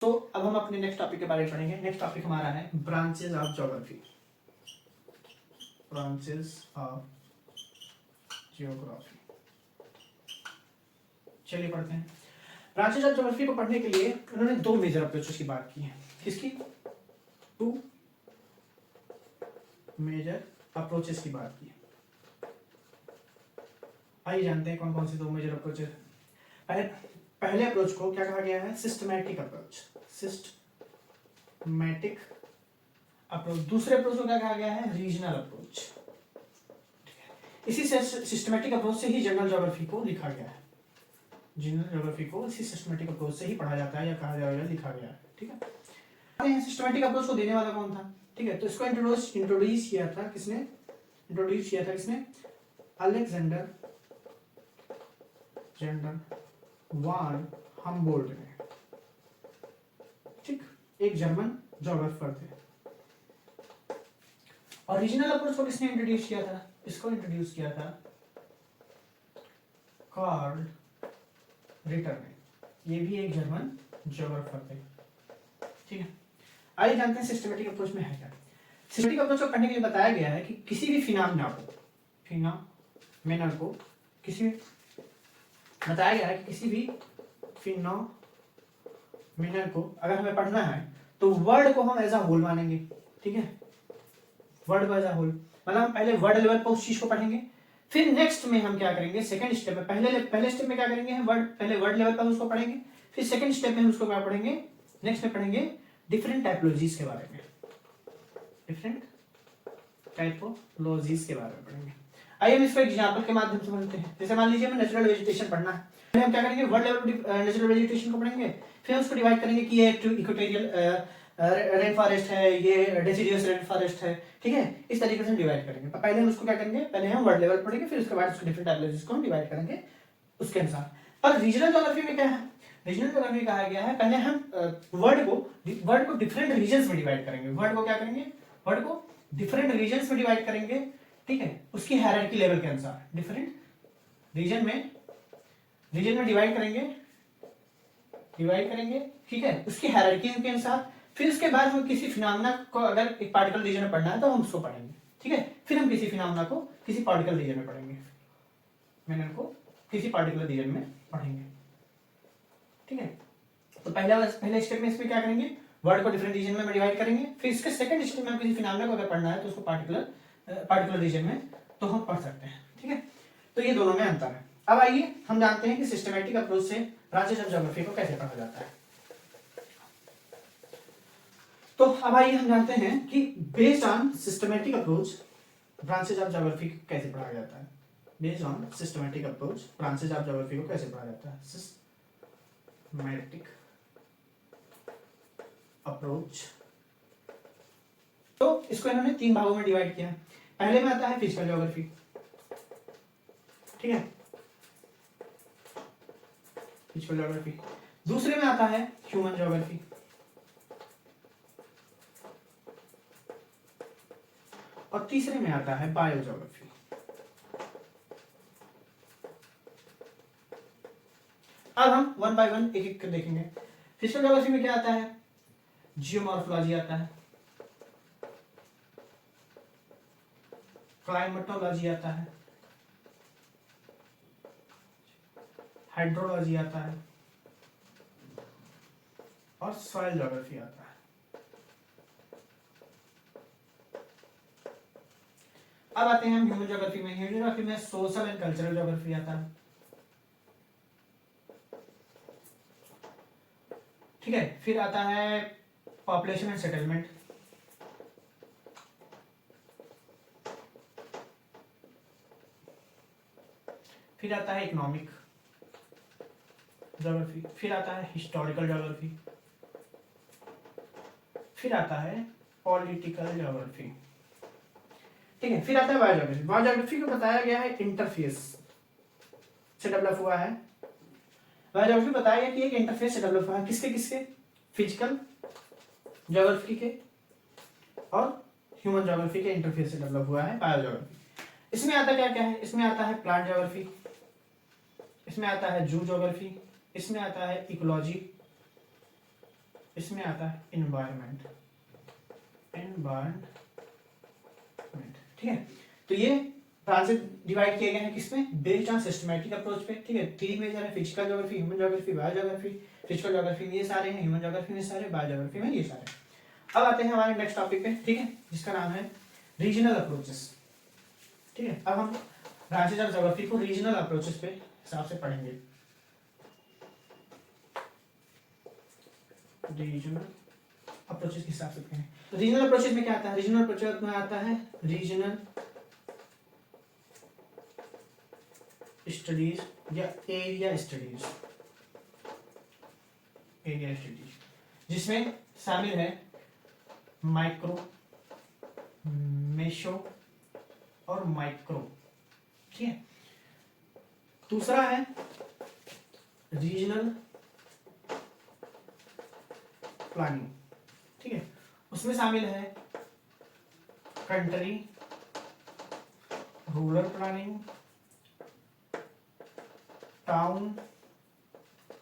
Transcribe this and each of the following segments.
तो अब हम अपने नेक्स्ट टॉपिक के बारे में पढ़ेंगे। नेक्स्ट टॉपिक हमारा है branches of geography. Branches of geography, चलिए पढ़ते हैं। ब्रांचेज ऑफ ज्योग्राफी को पढ़ने के लिए उन्होंने दो मेजर अप्रोचेस की बात की है। किसकी? टू मेजर अप्रोचेस की बात की है। आइए जानते हैं कौन कौन से दो मेजर अप्रोचेस। पहले अप्रोच को क्या कहा गया है? Systematic approach. Systematic approach. दूसरे अप्रोच को क्या कहा गया है? Regional approach. इसी सिस्टमैटिक अप्रोच से ही जनरल ज्योग्राफी को लिखा गया है। जनरल ज्योग्राफी को इसी सिस्टमैटिक अप्रोच से ही पढ़ा जाता है या कहा जाएगा लिखा गया है। ठीक है, सिस्टमैटिक अप्रोच को देने वाला कौन था? ठीक है, तो इसको इंट्रोड्यूस किया था किसने? अलेक्जेंडर वान हम्बोल्ट ने। ठीक, एक जर्मन ज्योग्राफर थे। और रीजनल अप्रोच को किसने इंट्रोड्यूस किया था? इसको इंट्रोड्यूस किया था कार्ल रिटर ने। ये भी एक जर्मन ज्योग्राफर थे। ठीक है, आइए जानते हैं सिस्टमैटिक अप्रोच में है क्या। सिस्टमैटिक अप्रोच को पढ़ने के लिए बताया गया है कि किसी भी फिनोमेना को बताया गया है कि किसी भी फिनोमेना को अगर हमें पढ़ना है तो वर्ड को हम एज अ होल मानेंगे। ठीक है, वर्ड को एज अ होल, मतलब हम पहले वर्ड लेवल पर उस चीज को पढ़ेंगे, फिर नेक्स्ट में हम क्या करेंगे? सेकंड स्टेप में पहले स्टेप में क्या करेंगे? हम पहले वर्ड लेवल पर उसको पढ़ेंगे, फिर सेकंड स्टेप में हम उसको क्या पढ़ेंगे? नेक्स्ट में पढ़ेंगे डिफरेंट टाइपोलॉजीज के बारे में। डिफरेंट टाइपोलॉजीज के बारे में पढ़ेंगे। आइए हम इसको एग्जांपल के माध्यम से समझते हैं। जैसे मान लीजिए हमें नेचुरल वेजिटेशन पढ़ना है, पहले हम क्या करेंगे? वर्ड लेवल नेचुरल वेजिटेशन को पढ़ेंगे, फिर हम उसको डिवाइड करेंगे कि ये इक्वेटोरियल रेन फॉरेस्ट है, ये डेसिडियस रेन फॉरेस्ट है। ठीक है, इस तरीके से डिवाइड करेंगे। पहले हम उसको क्या करेंगे? पहले हम वर्ड लेवल पढ़ेंगे, फिर उसके बाद उसके डिफरेंट टाइपोलॉजीज को हम डिवाइड करेंगे उसके अनुसार। पर रीजनल ज्योग्राफी में क्या है? रीजनल ज्योग्राफी कहा गया है पहले हम वर्ड को डिफरेंट रीजन्स में डिवाइड करेंगे। वर्ड को क्या करेंगे? वर्ड को डिफरेंट रीजन्स में डिवाइड करेंगे। ठीक है, उसकी हायरार्की लेवल के अनुसार डिफरेंट रीजन में डिवाइड करेंगे। ठीक है, उसकी हायरार्की के अनुसार। फिर उसके बाद हम किसी फिनोमेना को अगर एक पार्टिकल रीजन में पढ़ना है तो हम उसको पढ़ेंगे। ठीक है, फिर हम किसी फिनोमेना को किसी पार्टिकल रीजन में पढ़ेंगे। ठीक है, तो पहले स्टेप में इसमें क्या करेंगे? वर्ड को डिफरेंट रीजन में डिवाइड करेंगे, फिर इसके सेकंड स्टेप में किसी फिनोमेना को अगर पढ़ना है तो उसको पार्टिकुलर रीजन में तो हम पढ़ सकते हैं। ठीक है, तो ये दोनों में अंतर है। अब आइए हम जानते हैं कि सिस्टमैटिक अप्रोच से ब्रांचेज ऑफ ज्योग्राफी को कैसे पढ़ा जाता है। तो अब आइए हम जानते हैं कि based on systematic approach branches of geography कैसे पढ़ा जाता है। Based on systematic approach branches of geography को कैसे पढ़ा जाता है? Systematic approach. तो इसको इन्होंने तीन भागों में डिवाइड किया है। पहले में आता है फिजिकल ज्योग्राफी। ठीक है, फिजिकल ज्योग्राफी। दूसरे में आता है ह्यूमन ज्योग्राफी। और तीसरे में आता है बायो ज्योग्राफी। अब हम वन बाय वन एक एक कर देखेंगे। फिजिकल ज्योग्राफी में क्या आता है? जियोमॉर्फोलॉजी आता है, क्लाइमेटोलॉजी आता है, हाइड्रोलॉजी आता है और सॉइल ज्योग्राफी आता है। अब आते हैं हम ह्यूमन ज्योग्राफी में। ह्यूमन ज्योग्राफी में सोशल एंड कल्चरल ज्योग्राफी आता है। ठीक है, फिर आता है पॉपुलेशन एंड सेटलमेंट। फिर आता है इकोनॉमिक ज्योग्राफी। फिर आता है हिस्टोरिकल ज्योग्राफी। फिर आता है पॉलिटिकल ज्योग्राफी। ठीक है, फिर आता है बायोज्योग्राफी। बायोज्योग्राफी को बताया गया है इंटरफेस से डेवलप हुआ है। बायोज्योग्राफी बताया गया कि एक इंटरफेस से डेवलप हुआ है। किसके? फिजिकल ज्योग्राफी के और ह्यूमन ज्योग्राफी के इंटरफेस से डेवलप हुआ है बायोज्योग्राफी। इसमें आता क्या क्या है? इसमें आता है प्लांट ज्योग्राफी, इसमें आता है जू ज्योग्राफी, इसमें आता है इकोलॉजी, इसमें आता है एनवायरमेंट, ठीक है। तो ये ब्रांचेस डिवाइड किए गए हैं किसमें, बेस्ड ऑन सिस्टमैटिक अप्रोच पे, ठीक है। तीन मेजर है, physical geography, human geography, bio geography. Physical geography में ये सारे हैं, ह्यूमन ज्योग्राफी में सारे, बायो ज्योग्राफी में ये सारे। अब आते हैं हमारे नेक्स्ट टॉपिक पे, ठीक है, जिसका नाम है रीजनल अप्रोचेस, ठीक है। अब हम ब्रांचेज ऑफ ज्योग्राफी को रीजनल अप्रोचेस पे हिसाब से पढ़ेंगे। रीजनल अप्रोचेस के हिसाब से पढ़ेंगे। तो रीजनल अप्रोचेस में क्या आता है, रीजनल अप्रोचेस में आता है रीजनल स्टडीज या एरिया स्टडीज, जिसमें शामिल है माइक्रो, मेसो और माइक्रो, ठीक है। दूसरा है रीजनल प्लानिंग, ठीक है, उसमें शामिल है country, rural planning, town,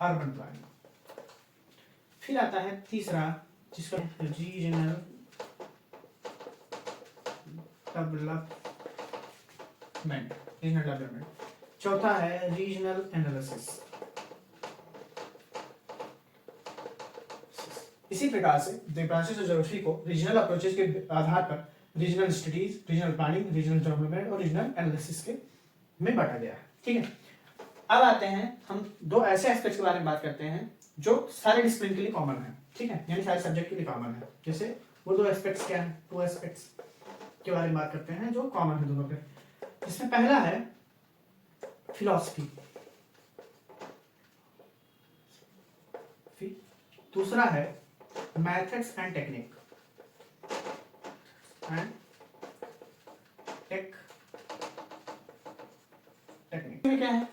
urban planning. फिर आता है तीसरा, जिसका रीजनल डेवलपमेंट। चौथा है रीजनल एनालिसिस। इसी प्रकार से ब्रांचेस ऑफ ज्योग्राफी को रीजनल अप्रोचेस के आधार पर regional studies, regional planning, regional development और रीजनल एनालिसिस के में बांटा गया है, ठीक है। अब आते हैं हम दो ऐसे एस्पेक्ट्स के बारे में बात करते हैं जो सारे डिसिप्लिन के लिए कॉमन है, ठीक है, यानी सारे सब्जेक्ट के लिए कॉमन है। जैसे वो दो एस्पेक्ट्स क्या हैं, टू एस्पेक्ट्स के बारे में बात करते हैं जो कॉमन है दोनों पे। इसमें पहला है फिलॉसफी, दूसरा है मेथड्स एंड टेक्निक में क्या है,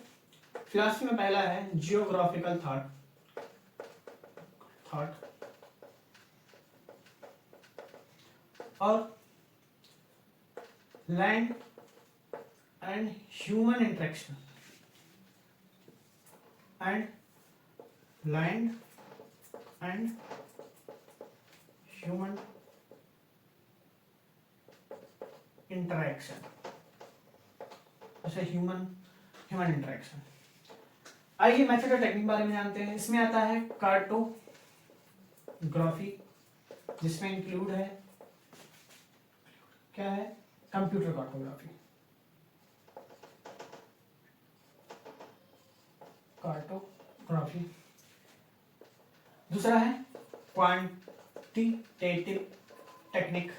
फिलॉसफी में पहला है जियोग्राफिकल थॉट और लैंड एंड ह्यूमन इंटरेक्शन अच्छा ह्यूमन इंटरेक्शन। आइए मेथड और टेक्निक बारे में जानते हैं। इसमें आता है कार्टोग्राफी, जिसमें इंक्लूड है क्या है, कंप्यूटर कार्टोग्राफी। दूसरा है क्वांटिटेटिव टेक्निक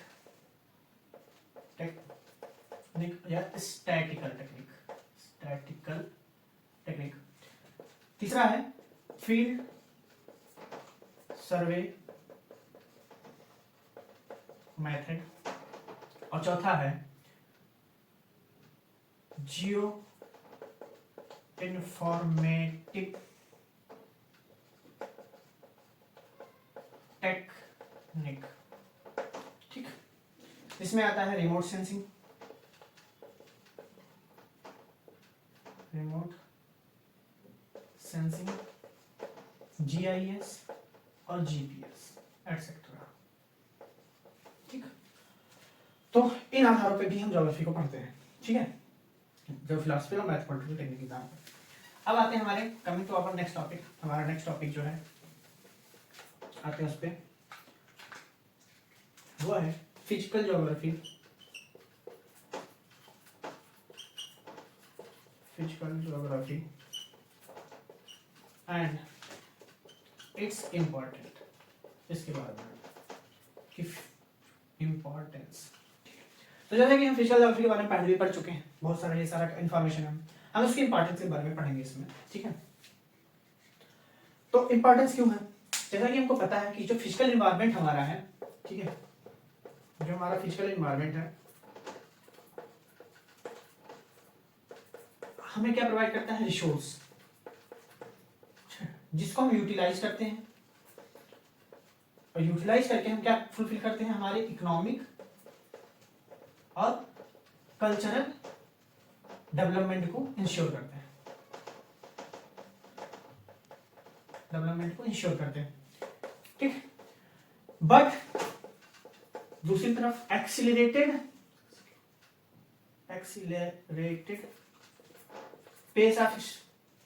या स्टैटिकल टेक्निक। तीसरा है फील्ड सर्वे मेथड और चौथा है जियो इन्फॉर्मेटिव टेक्निक, ठीक। इसमें आता है रिमोट सेंसिंग, GIS और GPS एटसेट्रा, ठीक। तो इन आधारों पे भी हम ज्योग्राफी को पढ़ते हैं, ठीक है, जो फिलॉसफी और मैथमेटिकल टेक्निक के आधार पर। अब आते हैं हमारे coming to our next topic. हमारा नेक्स्ट टॉपिक जो है आते हैं उस पे, वो है physical geography and its important, इसके बारे में कि इम्पोर्टेंस। तो जैसे कि हम फिजिकल ज्योग्राफी के बारे में पहले भी पढ़ चुके हैं, बहुत सारा ये सारा इन्फॉर्मेशन हम उसकी इंपॉर्टेंस के बारे में पढ़ेंगे इसमें, ठीक है। तो इम्पोर्टेंस क्यों है, जैसा कि हमको पता है कि जो फिजिकल इन्वायरमेंट हमारा है, ठीक है, जो हमारा फिजिकल इन्वायरमेंट है हमें क्या प्रोवाइड करता है, रिसोर्स, जिसको हम यूटिलाइज करते हैं और यूटिलाइज करके हम क्या फुलफिल करते हैं, हमारे इकोनॉमिक और कल्चरल डेवलपमेंट को इंश्योर करते हैं, ठीक। बट दूसरी तरफ accelerated pace of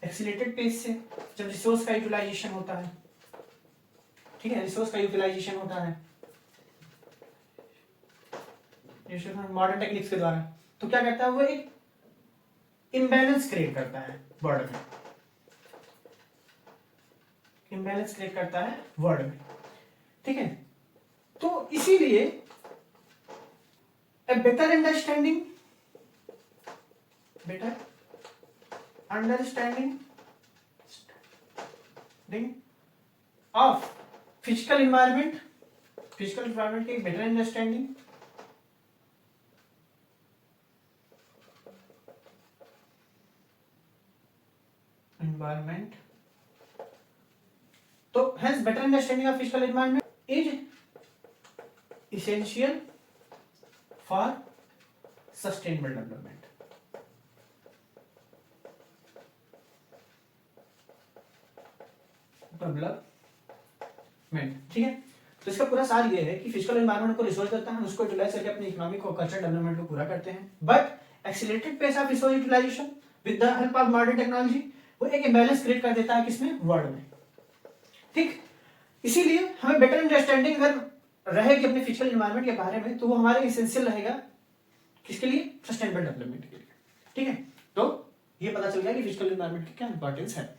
accelerated pace से जब रिसोर्स का यूटिलाइजेशन होता है, ठीक है, रिसोर्स का यूटिलाइजेशन होता है मॉडर्न टेक्निक्स के द्वारा, तो क्या करता है वो एक इम्बैलेंस क्रिएट करता है वर्ल्ड में, इम्बैलेंस क्रिएट करता है वर्ल्ड में, ठीक है। तो इसीलिए a better understanding of physical environment की बेटर अंडरस्टैंडिंग environment, तो hence better understanding of physical environment is essential for sustainable development. ठीक है, तो इसका पूरा सार ये है कि फिजिकल एनवायरनमेंट को रिसोर्स करता है, उसको यूटिलाइज करके अपने इकोनॉमिक और कल्चरल डेवलपमेंट को पूरा करते हैं, but accelerated pace of resource utilization with the help of modern technology वो एक इम्बैलेंस क्रिएट कर देता है किसमें, वर्ल्ड में, ठीक। इसीलिए हमें बेटर अंडरस्टैंडिंग अगर रहेगी अपने फिजिकल एनवायरनमेंट के बारे में तो वो हमारे एसेंशियल रहेगा किसके लिए, सस्टेनेबल डेवलपमेंट के लिए, ठीक है। तो ये पता चल गया कि फिजिकल एनवायरनमेंट की क्या इंपॉर्टेंस है।